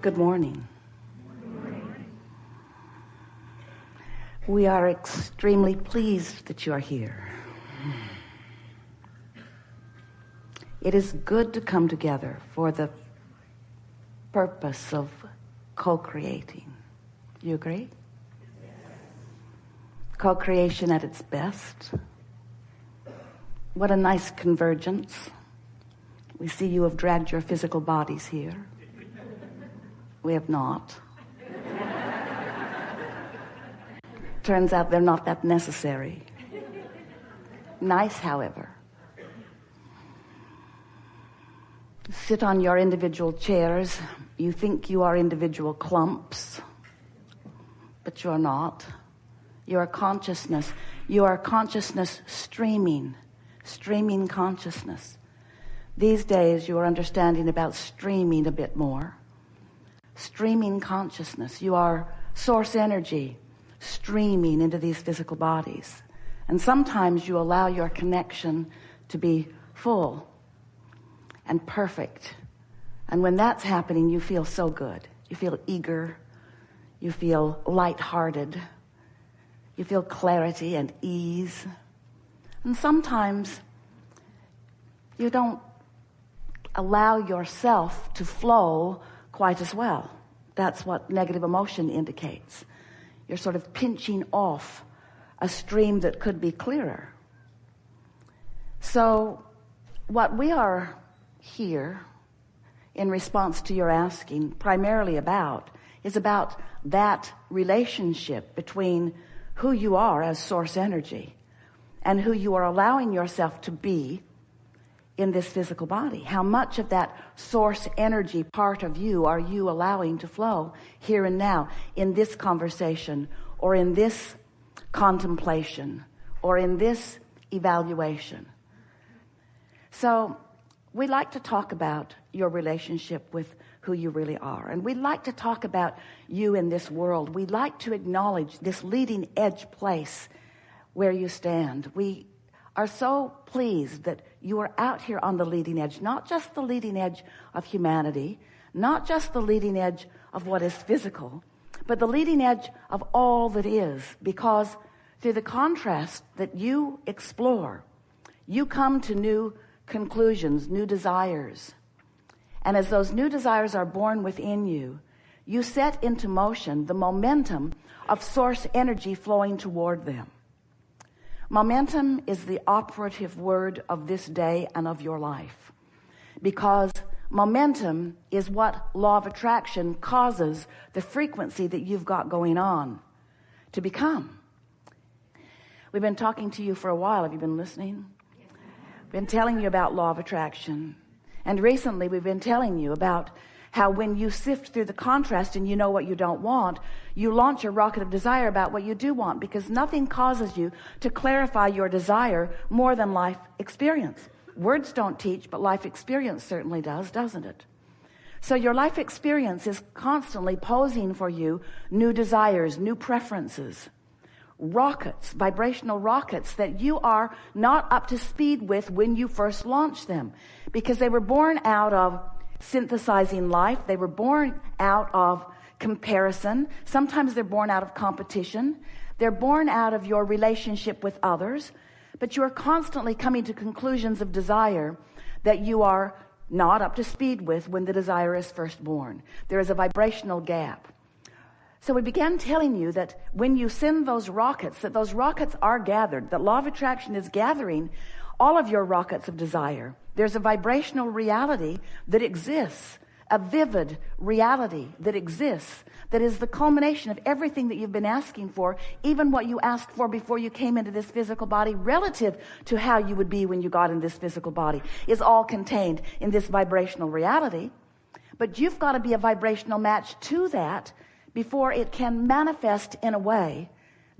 Good morning. We are extremely pleased that you are here. It is good to come together for the purpose of co-creating. You agree? Co-creation at its best. What a nice convergence. We see you have dragged your physical bodies here. We have not. Turns out they're not that necessary. Nice, however. Sit on your individual chairs. You think you are individual clumps, but you're not. You are consciousness. You are consciousness streaming consciousness. These days you are understanding about streaming a bit more. Streaming consciousness. You are source energy streaming into these physical bodies. And sometimes you allow your connection to be full and perfect. And when that's happening, you feel so good. You feel eager. You feel lighthearted. You feel clarity and ease. And sometimes you don't allow yourself to flow quite as well. That's what negative emotion indicates. You're sort of pinching off a stream that could be clearer. So what we are here in response to your asking primarily about is about that relationship between who you are as source energy and who you are allowing yourself to be in this physical body. How much of that source energy part of you are you allowing to flow here and now in this conversation or in this contemplation or in this evaluation? So we like to talk about your relationship with who you really are. And we like to talk about you in this world. We like to acknowledge this leading edge place where you stand. We are so pleased that you are out here on the leading edge, not just the leading edge of humanity, not just the leading edge of what is physical, but the leading edge of all that is, because through the contrast that you explore, you come to new conclusions, new desires. And as those new desires are born within you, you set into motion the momentum of source energy flowing toward them. Momentum is the operative word of this day and of your life, because momentum is what law of attraction causes the frequency that you've got going on to become. We've been talking to you for a while. Have you been listening? Been telling you about law of attraction. And recently we've been telling you about how when you sift through the contrast and you know what you don't want, you launch a rocket of desire about what you do want, because nothing causes you to clarify your desire more than life experience. Words don't teach, but life experience certainly does, doesn't it? So your life experience is constantly posing for you new desires, new preferences, rockets, vibrational rockets that you are not up to speed with when you first launched them, because they were born out of synthesizing life. They were born out of comparison. Sometimes they're born out of competition. They're born out of your relationship with others. But you are constantly coming to conclusions of desire that you are not up to speed with when the desire is first born. There is a vibrational gap. So we began telling you that when you send those rockets, that those rockets are gathered, that law of attraction is gathering all of your rockets of desire. There's a vibrational reality that exists, a vivid reality that exists, that is the culmination of everything that you've been asking for, even what you asked for before you came into this physical body, relative to how you would be when you got in this physical body, is all contained in this vibrational reality. But you've got to be a vibrational match to that before it can manifest in a way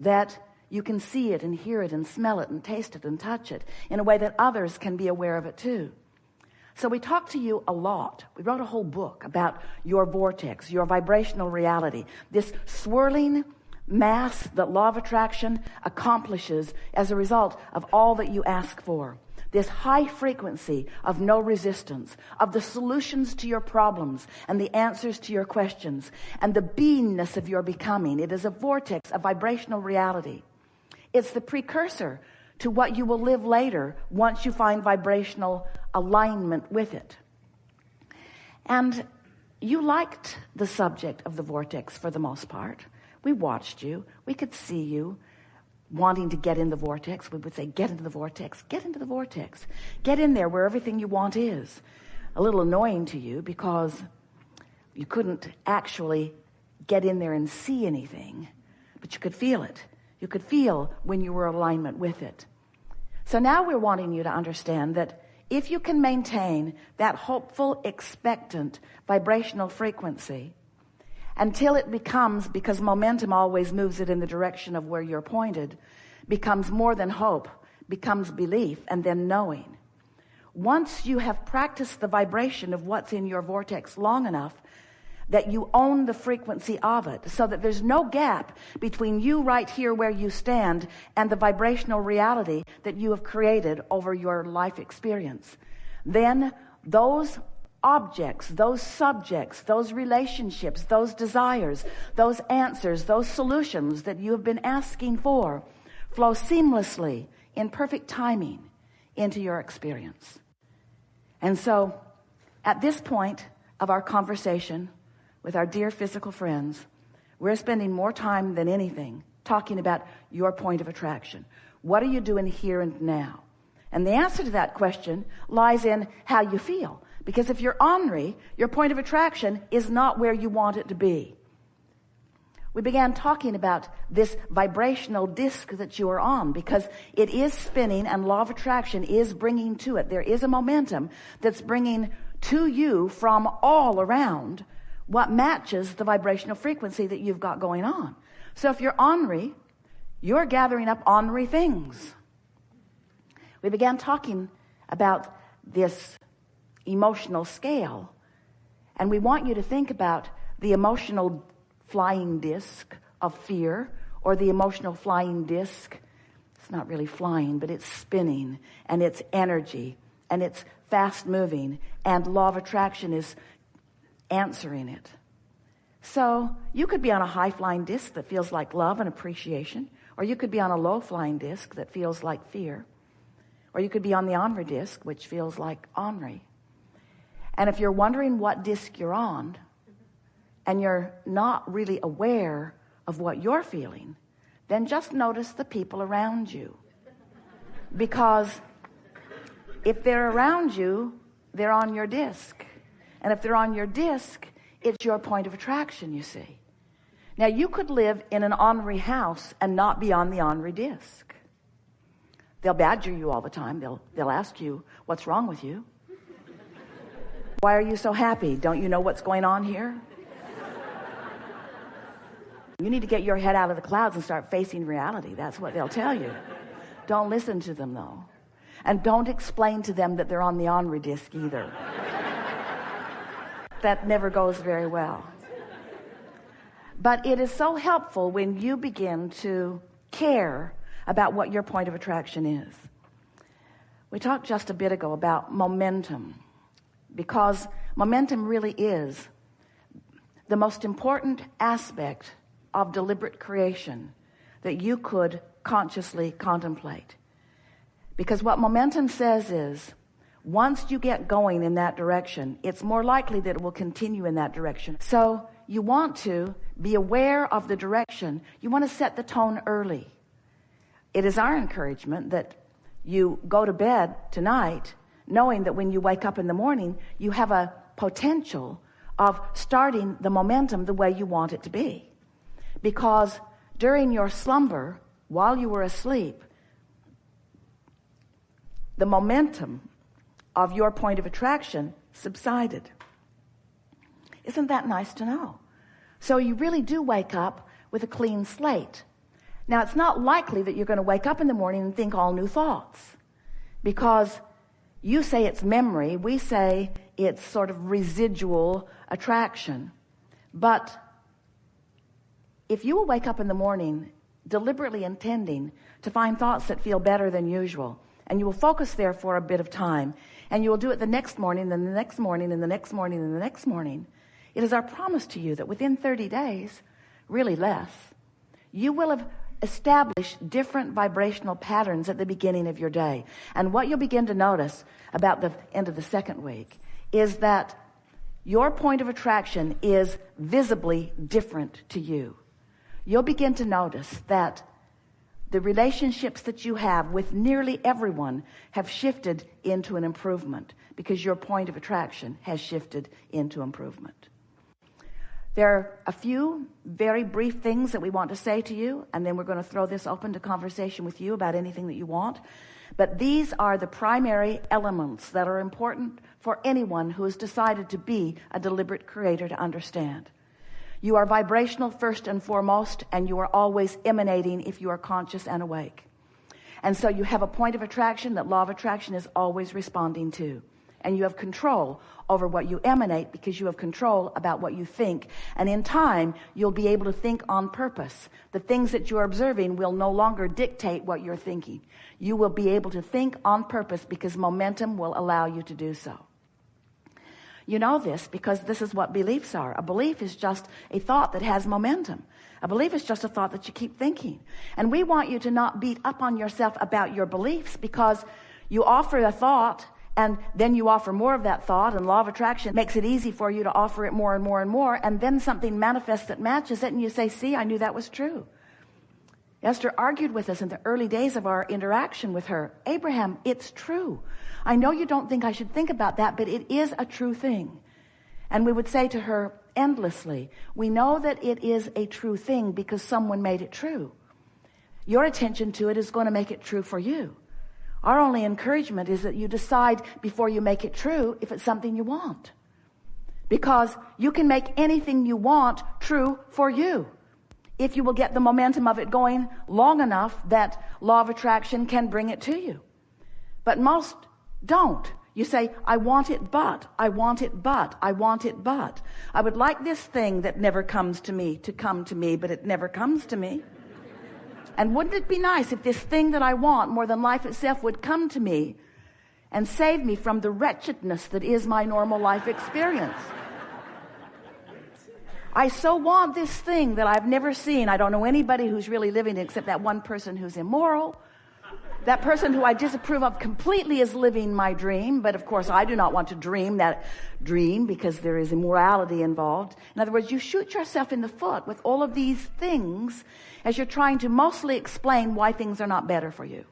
that you can see it and hear it and smell it and taste it and touch it in a way that others can be aware of it too. So we talked to you a lot. We wrote a whole book about your vortex, your vibrational reality, this swirling mass that law of attraction accomplishes as a result of all that you ask for. this high frequency of no resistance, of the solutions to your problems and the answers to your questions and the beingness of your becoming. It is a vortex, a vibrational reality. It's the precursor to what you will live later once you find vibrational alignment with it. And you liked the subject of the vortex for the most part. We watched you. We could see you wanting to get in the vortex. We would say, get into the vortex, get into the vortex. Get in there where everything you want is. A little annoying to you because you couldn't actually get in there and see anything, but you could feel it. You could feel when you were in alignment with it. So now we're wanting you to understand that if you can maintain that hopeful, expectant, vibrational frequency until it becomes, because momentum always moves it in the direction of where you're pointed, becomes more than hope, becomes belief, and then knowing. Once you have practiced the vibration of what's in your vortex long enough that you own the frequency of it, so that there's no gap between you right here where you stand and the vibrational reality that you have created over your life experience, then those objects, those subjects, those relationships, those desires, those answers, those solutions that you have been asking for flow seamlessly in perfect timing into your experience. And so at this point of our conversation with our dear physical friends, we're spending more time than anything talking about your point of attraction. What are you doing here and now? And the answer to that question lies in how you feel. Because if you're ornery, your point of attraction is not where you want it to be. We began talking about this vibrational disc that you are on because it is spinning and law of attraction is bringing to it. There is a momentum that's bringing to you from all around what matches the vibrational frequency that you've got going on. So if you're ornery, you're gathering up ornery things. We began talking about this emotional scale, and we want you to think about the emotional flying disc of fear, or the emotional flying disc. It's not really flying, but it's spinning, and it's energy, and it's fast moving, and law of attraction is answering it. So you could be on a high flying disc that feels like love and appreciation, or you could be on a low flying disc that feels like fear, or you could be on the ornery disc, which feels like ornery. And if you're wondering what disc you're on, and you're not really aware of what you're feeling, then just notice the people around you. Because if they're around you, they're on your disc. And if they're on your disc, it's your point of attraction, you see. Now, you could live in an ornery house and not be on the ornery disc. They'll badger you all the time. They'll ask you, what's wrong with you? Why are you so happy? Don't you know what's going on here? You need to get your head out of the clouds and start facing reality. That's what they'll tell you. Don't listen to them, though. And don't explain to them that they're on the ornery disc either. That never goes very well. But it is so helpful when you begin to care about what your point of attraction is. We talked just a bit ago about momentum, because momentum really is the most important aspect of deliberate creation that you could consciously contemplate. Because what momentum says is, once you get going in that direction, it's more likely that it will continue in that direction. So you want to be aware of the direction. You want to set the tone early. It is our encouragement that you go to bed tonight knowing that when you wake up in the morning, you have a potential of starting the momentum the way you want it to be. Because during your slumber, while you were asleep, the momentum of your point of attraction subsided. Isn't that nice to know? So you really do wake up with a clean slate. Now, it's not likely that you're going to wake up in the morning and think all new thoughts, because you say it's memory, we say it's sort of residual attraction. But if you will wake up in the morning deliberately intending to find thoughts that feel better than usual, And you will focus there for a bit of time. And you will do it the next morning, then the next morning, and the next morning, and the next morning. It is our promise to you that within 30 days, really less, you will have established different vibrational patterns at the beginning of your day. And what you'll begin to notice about the end of the second week is that your point of attraction is visibly different to you. You'll begin to notice that the relationships that you have with nearly everyone have shifted into an improvement because your point of attraction has shifted into improvement. There are a few very brief things that we want to say to you, and then we're going to throw this open to conversation with you about anything that you want. But these are the primary elements that are important for anyone who has decided to be a deliberate creator to understand. You are vibrational first and foremost, and you are always emanating if you are conscious and awake. And so you have a point of attraction that law of attraction is always responding to. And you have control over what you emanate because you have control about what you think. And in time, you'll be able to think on purpose. The things that you're observing will no longer dictate what you're thinking. You will be able to think on purpose because momentum will allow you to do so. You know this because this is what beliefs are. A belief is just a thought that has momentum. A belief is just a thought that you keep thinking. And we want you to not beat up on yourself about your beliefs because you offer a thought and then you offer more of that thought, and law of attraction makes it easy for you to offer it more and more and more, and then something manifests that matches it, and you say, see, I knew that was true. Esther argued with us in the early days of our interaction with her. Abraham, it's true. I know you don't think I should think about that, but it is a true thing. And we would say to her endlessly, we know that it is a true thing because someone made it true. Your attention to it is going to make it true for you. Our only encouragement is that you decide before you make it true if it's something you want. Because you can make anything you want true for you if you will get the momentum of it going long enough that law of attraction can bring it to you. But most don't. You say, I want it, but, I want it, but, I want it, but. I would like this thing that never comes to me to come to me, but it never comes to me. And wouldn't it be nice if this thing that I want more than life itself would come to me and save me from the wretchedness that is my normal life experience? I so want this thing that I've never seen. I don't know anybody who's really living it except that one person who's immoral. That person who I disapprove of completely is living my dream. But of course, I do not want to dream that dream because there is immorality involved. In other words, you shoot yourself in the foot with all of these things as you're trying to mostly explain why things are not better for you.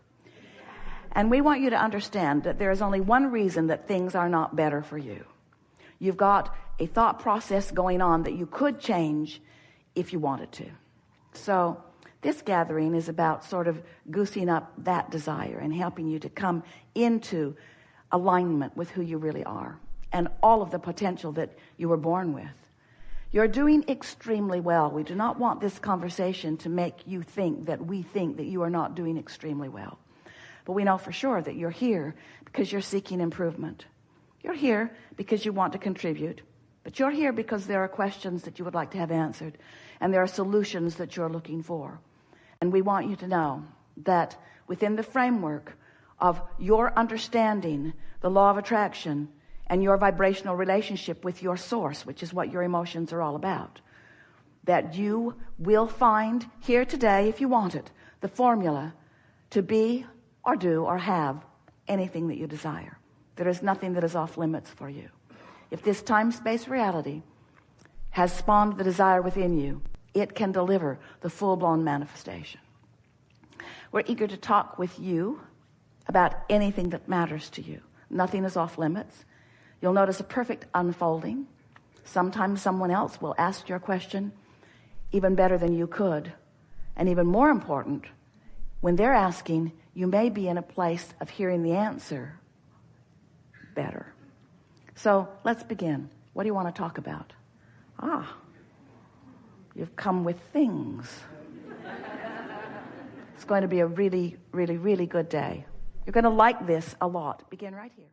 And we want you to understand that there is only one reason that things are not better for you. You've got a thought process going on that you could change if you wanted to. So this gathering is about sort of goosing up that desire and helping you to come into alignment with who you really are and all of the potential that you were born with. You're doing extremely well. We do not want this conversation to make you think that we think that you are not doing extremely well. But we know for sure that you're here because you're seeking improvement. You're here because you want to contribute. But you're here because there are questions that you would like to have answered. And there are solutions that you're looking for. And we want you to know that within the framework of your understanding the law of attraction and your vibrational relationship with your source, which is what your emotions are all about, that you will find here today, if you want it, the formula to be or do or have anything that you desire. There is nothing that is off limits for you. If this time-space reality has spawned the desire within you, it can deliver the full-blown manifestation. We're eager to talk with you about anything that matters to you. Nothing is off limits. You'll notice a perfect unfolding. Sometimes someone else will ask your question even better than you could. And even more important, when they're asking, you may be in a place of hearing the answer better. So let's begin. What do you want to talk about? You've come with things. It's going to be a really, really, really good day. You're going to like this a lot. Begin right here.